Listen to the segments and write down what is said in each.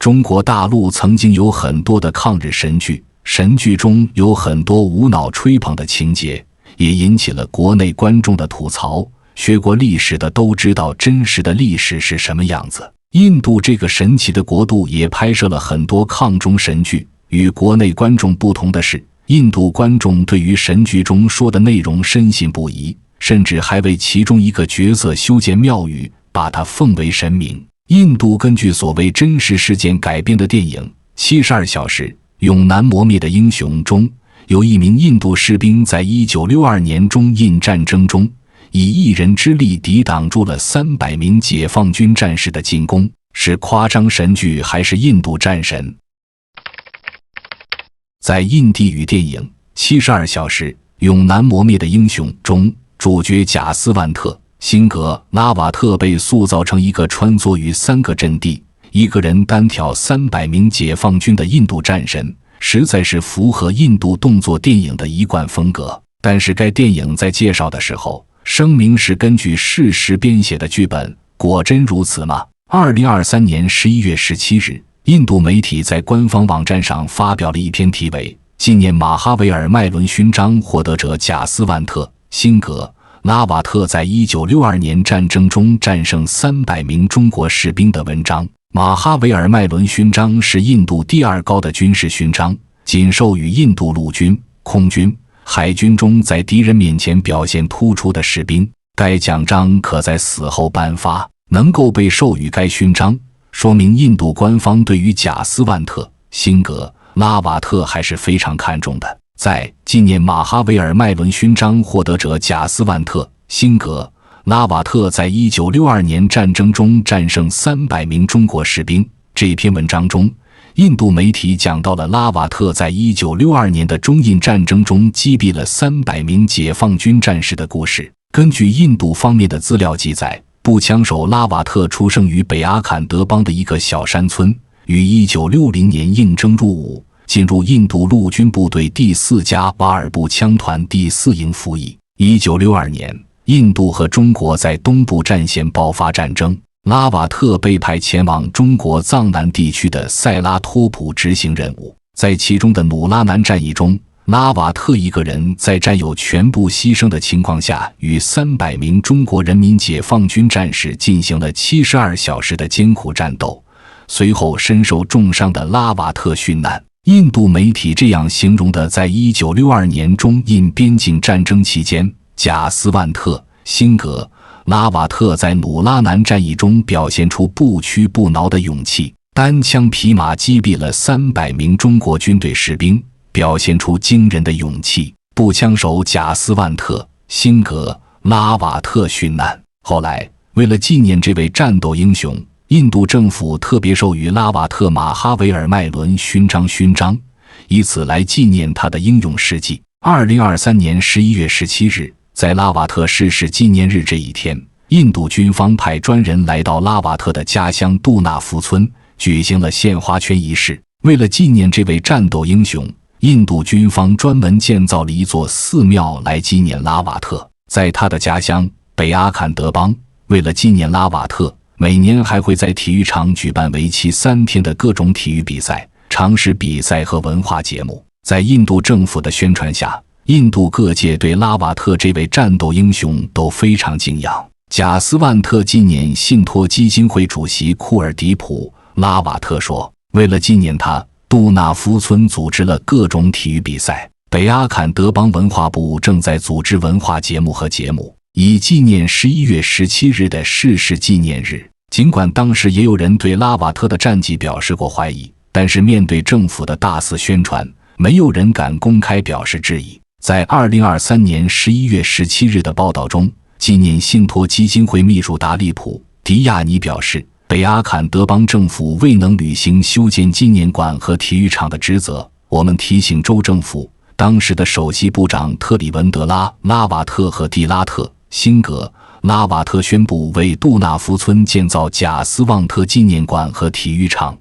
中国大陆曾经有很多的抗日神剧，神剧中有很多无脑吹捧的情节，也引起了国内观众的吐槽。学过历史的都知道真实的历史是什么样子。印度这个神奇的国度也拍摄了很多抗中神剧，与国内观众不同的是，印度观众对于神剧中说的内容深信不疑，甚至还为其中一个角色修建庙宇，把他奉为神明。印度根据所谓真实事件改编的电影《72小时永难磨灭的英雄》中，有一名印度士兵在1962年中印战争中以一人之力抵挡住了300名解放军战士的进攻，是夸张神剧还是印度战神？在印地语电影《72小时永难磨灭的英雄》中，主角贾斯万特·辛格拉瓦特被塑造成一个穿梭于3个阵地，一个人单挑300名解放军的印度战神，实在是符合印度动作电影的一贯风格。但是该电影在介绍的时候声明是根据事实编写的剧本，果真如此吗？2023年11月17日，印度媒体在官方网站上发表了一篇题为《纪念马哈维尔麦伦勋章获得者贾斯万特·辛格拉瓦特在1962年战争中战胜300名中国士兵》的文章。马哈维尔麦伦勋章是印度第2高的军事勋章，仅授予印度陆军、空军、海军中在敌人面前表现突出的士兵。该奖章可在死后颁发。能够被授予该勋章，说明印度官方对于贾斯万特·辛格拉瓦特还是非常看重的。在纪念马哈维尔麦伦勋章获得者贾斯万特·辛格拉瓦特在1962年战争中战胜300名中国士兵这篇文章中，印度媒体讲到了拉瓦特在1962年的中印战争中击毙了300名解放军战士的故事。根据印度方面的资料记载，步枪手拉瓦特出生于北阿坎德邦的一个小山村，于1960年应征入伍，进入印度陆军部队第4加瓦尔步枪团第4营服役。1962年，印度和中国在东部战线爆发战争，拉瓦特被派前往中国藏南地区的塞拉托普执行任务。在其中的努拉南战役中，拉瓦特一个人在战友全部牺牲的情况下，与300名中国人民解放军战士进行了72小时的艰苦战斗，随后身受重伤的拉瓦特殉难。印度媒体这样形容的在1962年中印边境战争期间，贾斯万特·辛格拉瓦特在努拉南战役中表现出不屈不挠的勇气，单枪匹马击毙了300名中国军队士兵，表现出惊人的勇气。步枪手贾斯万特·辛格拉瓦特殉难。后来，为了纪念这位战斗英雄，印度政府特别授予拉瓦特马哈维尔麦伦勋章，以此来纪念他的英勇事迹。2023年11月17日，在拉瓦特逝世纪念日这一天，印度军方派专人来到拉瓦特的家乡杜纳福村，举行了献花圈仪式。为了纪念这位战斗英雄，印度军方专门建造了一座寺庙来纪念拉瓦特。在他的家乡北阿坎德邦，为了纪念拉瓦特，每年还会在体育场举办为期3天的各种体育比赛、常识比赛和文化节目。在印度政府的宣传下，印度各界对拉瓦特这位战斗英雄都非常敬仰。贾斯万特纪念信托基金会主席库尔迪普·拉瓦特说，为了纪念他，杜纳福村组织了各种体育比赛。北阿坎德邦文化部正在组织文化节目和节目，以纪念11月17日的逝世纪念日。尽管当时也有人对拉瓦特的战绩表示过怀疑，但是面对政府的大肆宣传，没有人敢公开表示质疑。在2023年11月17日的报道中，纪念信托基金会秘书达利普·迪亚尼表示，北阿坎德邦政府未能履行修建纪念馆和体育场的职责。我们提醒州政府，当时的首席部长特里文德拉·拉瓦特和蒂拉特·辛格拉瓦特宣布为杜纳福村建造贾斯旺特纪念馆和体育场。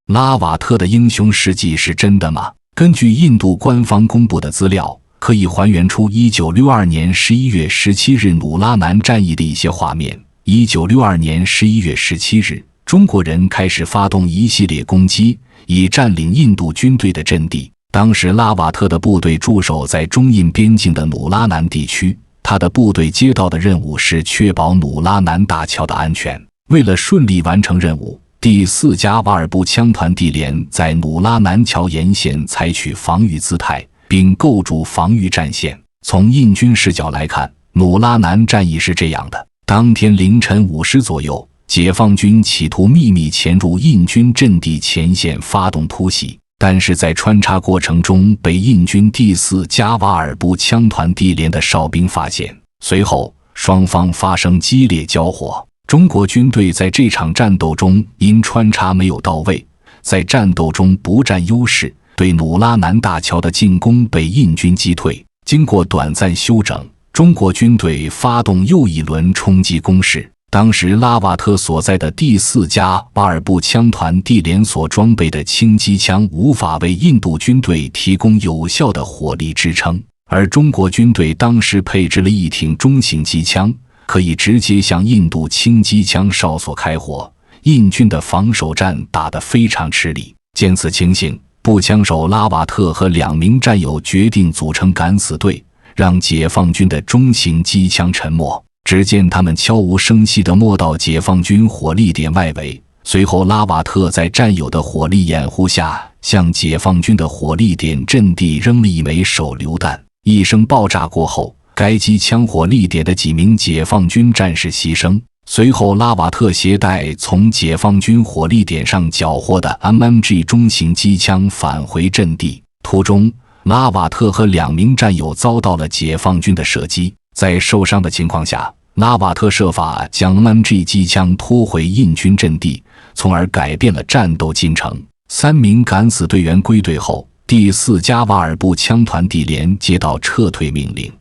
拉瓦特的英雄事迹是真的吗？根据印度官方公布的资料，可以还原出1962年11月17日努拉南战役的一些画面。1962年11月17日，中国人开始发动一系列攻击，以占领印度军队的阵地。当时拉瓦特的部队驻守在中印边境的努拉南地区，他的部队接到的任务是确保努拉南大桥的安全。为了顺利完成任务，第4加瓦尔部枪团地连在努拉南桥沿线采取防御姿态，并构筑防御战线。从印军视角来看，努拉南战役是这样的：当天凌晨5时左右，解放军企图秘密潜入印军阵地前线发动突袭，但是在穿插过程中被印军第4加瓦尔部枪团地连的哨兵发现，随后双方发生激烈交火。中国军队在这场战斗中因穿插没有到位，在战斗中不占优势，对努拉南大桥的进攻被印军击退。经过短暂休整，中国军队发动又一轮冲击攻势。当时拉瓦特所在的第4加瓦尔部枪团地连所装备的轻机枪无法为印度军队提供有效的火力支撑，而中国军队当时配置了一挺中型机枪，可以直接向印度轻机枪哨所开火。印军的防守战打得非常吃力。见此情形，步枪手拉瓦特和2名战友决定组成敢死队，让解放军的中型机枪沉没。只见他们悄无声息地摸到解放军火力点外围，随后拉瓦特在战友的火力掩护下，向解放军的火力点阵地扔了一枚手榴弹。一声爆炸过后，该机枪火力点的几名解放军战士牺牲。随后拉瓦特携带从解放军火力点上缴获的 MMG 中型机枪返回阵地，途中拉瓦特和2名战友遭到了解放军的射击。在受伤的情况下，拉瓦特设法将 MMG 机枪拖回印军阵地，从而改变了战斗进程。3名敢死队员归队后，第4加瓦尔部枪团地连接到撤退命令，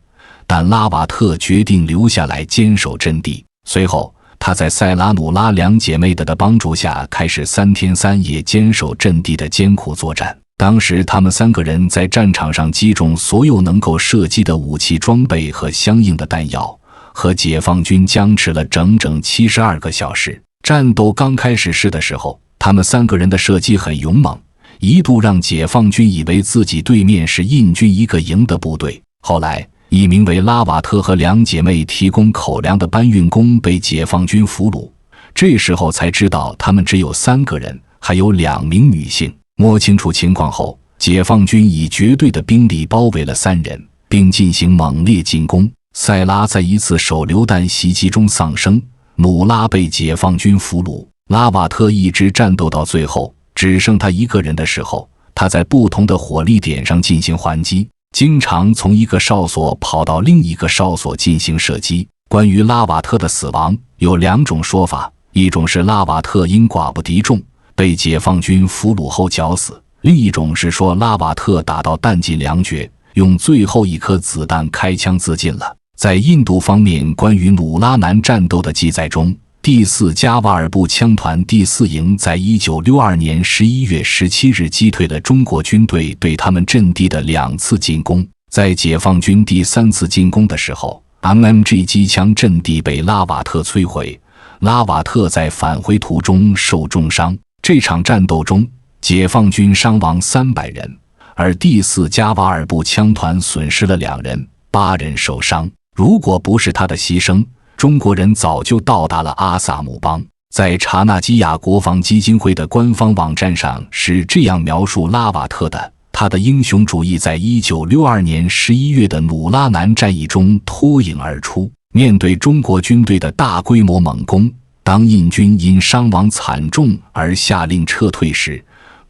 但拉瓦特决定留下来坚守阵地。随后他在塞拉努拉2姐妹的帮助下，开始3天3夜坚守阵地的艰苦作战。当时他们3个人在战场上击中所有能够射击的武器装备和相应的弹药，和解放军僵持了整整72个小时。战斗刚开始时的时候，他们3个人的射击很勇猛，一度让解放军以为自己对面是印军一个营的部队。后来一名为拉瓦特和2姐妹提供口粮的搬运工被解放军俘虏，这时候才知道他们只有3个人，还有2名女性。摸清楚情况后，解放军以绝对的兵力包围了3人，并进行猛烈进攻。塞拉在一次手榴弹袭击中丧生，努拉被解放军俘虏。拉瓦特一直战斗到最后，只剩他一个人的时候，他在不同的火力点上进行还击，经常从一个哨所跑到另一个哨所进行射击。关于拉瓦特的死亡，有2种说法，一种是拉瓦特因寡不敌众，被解放军俘虏后绞死，另一种是说拉瓦特打到弹尽粮绝，用最后一颗子弹开枪自尽了。在印度方面关于努拉南战斗的记载中，第4加瓦尔部枪团第4营在1962年11月17日击退了中国军队对他们阵地的2次进攻。在解放军第3次进攻的时候， MMG 机枪阵地被拉瓦特摧毁，拉瓦特在返回途中受重伤。这场战斗中，解放军伤亡300人，而第4加瓦尔部枪团损失了2人，8人受伤。如果不是他的牺牲，中国人早就到达了阿萨姆邦。在查纳基亚国防基金会的官方网站上是这样描述拉瓦特的：他的英雄主义在1962年11月的努拉南战役中脱颖而出。面对中国军队的大规模猛攻，当印军因伤亡惨重而下令撤退时，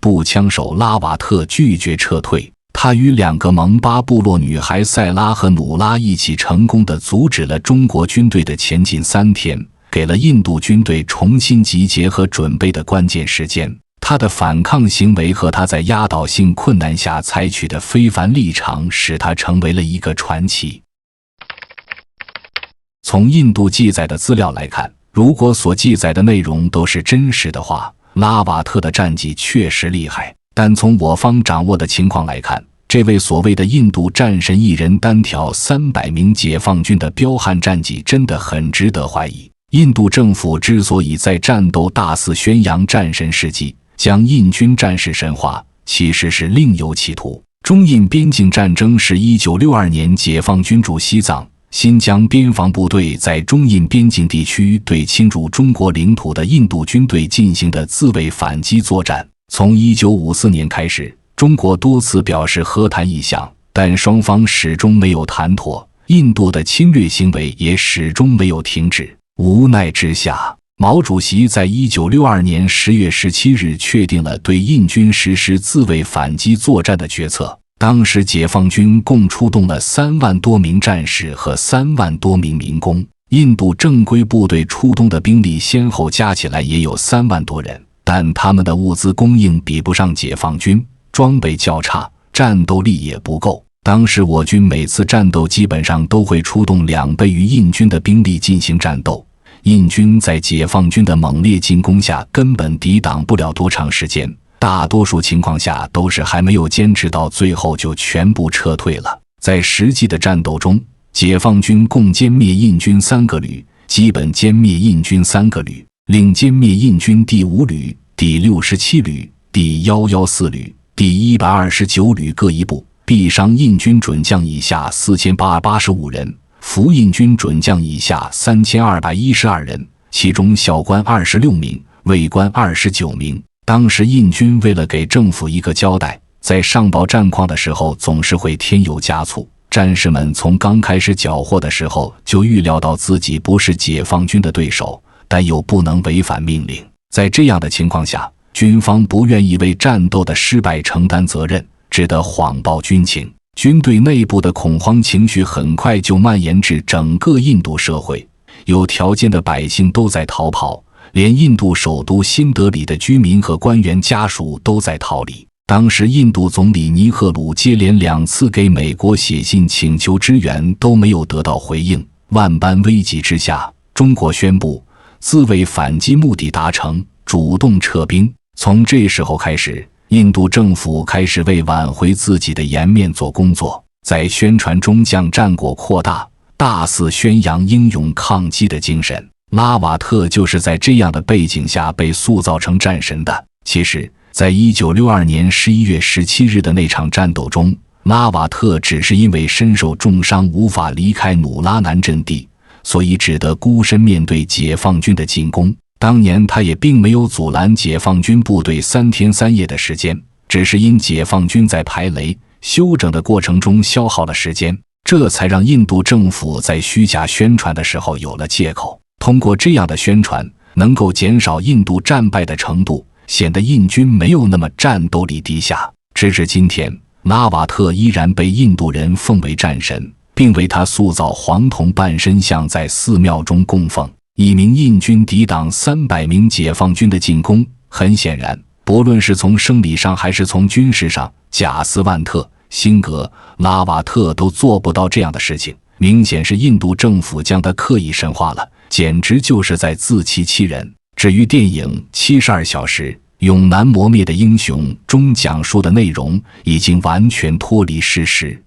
步枪手拉瓦特拒绝撤退。他与2个蒙巴部落女孩塞拉和努拉一起成功地阻止了中国军队的前进3天，给了印度军队重新集结和准备的关键时间。他的反抗行为和他在压倒性困难下采取的非凡立场，使他成为了一个传奇。从印度记载的资料来看，如果所记载的内容都是真实的话，拉瓦特的战绩确实厉害。但从我方掌握的情况来看，这位所谓的印度战神一人单挑300名解放军的彪悍战绩真的很值得怀疑。印度政府之所以在战斗大肆宣扬战神事迹，将印军战士神化，其实是另有企图。中印边境战争是1962年解放军驻西藏、新疆边防部队在中印边境地区对侵入中国领土的印度军队进行的自卫反击作战。从1954年开始，中国多次表示和谈意向，但双方始终没有谈妥，印度的侵略行为也始终没有停止。无奈之下，毛主席在1962年10月17日确定了对印军实施自卫反击作战的决策。当时解放军共出动了3万多名战士和3万多名民工，印度正规部队出动的兵力先后加起来也有3万多人，但他们的物资供应比不上解放军，装备较差，战斗力也不够。当时我军每次战斗基本上都会出动2倍于印军的兵力进行战斗，印军在解放军的猛烈进攻下根本抵挡不了多长时间，大多数情况下都是还没有坚持到最后就全部撤退了。在实际的战斗中，解放军共歼灭印军3个旅，基本歼灭印军3个旅，另歼灭印军第5旅、第67旅、第114旅、第129旅各一部，毙伤印军准将以下4885人，俘印军准将以下3212人，其中校官26名，尉官29名。当时印军为了给政府一个交代，在上报战况的时候总是会添油加醋，战士们从刚开始缴获的时候就预料到自己不是解放军的对手，但又不能违反命令。在这样的情况下，军方不愿意为战斗的失败承担责任，只得谎报军情。军队内部的恐慌情绪很快就蔓延至整个印度社会，有条件的百姓都在逃跑，连印度首都新德里的居民和官员家属都在逃离。当时印度总理尼赫鲁接连2次给美国写信请求支援，都没有得到回应。万般危急之下，中国宣布自卫反击目的达成，主动撤兵。从这时候开始，印度政府开始为挽回自己的颜面做工作，在宣传中将战果扩大，大肆宣扬英勇抗击的精神。拉瓦特就是在这样的背景下被塑造成战神的。其实，在1962年11月17日的那场战斗中，拉瓦特只是因为身受重伤无法离开努拉南阵地，所以只得孤身面对解放军的进攻。当年他也并没有阻拦解放军部队3天3夜的时间，只是因解放军在排雷、休整的过程中消耗了时间，这才让印度政府在虚假宣传的时候有了借口。通过这样的宣传，能够减少印度战败的程度，显得印军没有那么战斗力低下。直至今天，拉瓦特依然被印度人奉为战神，并为他塑造黄铜半身像在寺庙中供奉。1名印军抵挡300名解放军的进攻，很显然，不论是从生理上还是从军事上，贾斯万特、辛格、拉瓦特都做不到这样的事情，明显是印度政府将他刻意神化了，简直就是在自欺欺人。至于电影《72小时永难磨灭的英雄》中讲述的内容，已经完全脱离事实。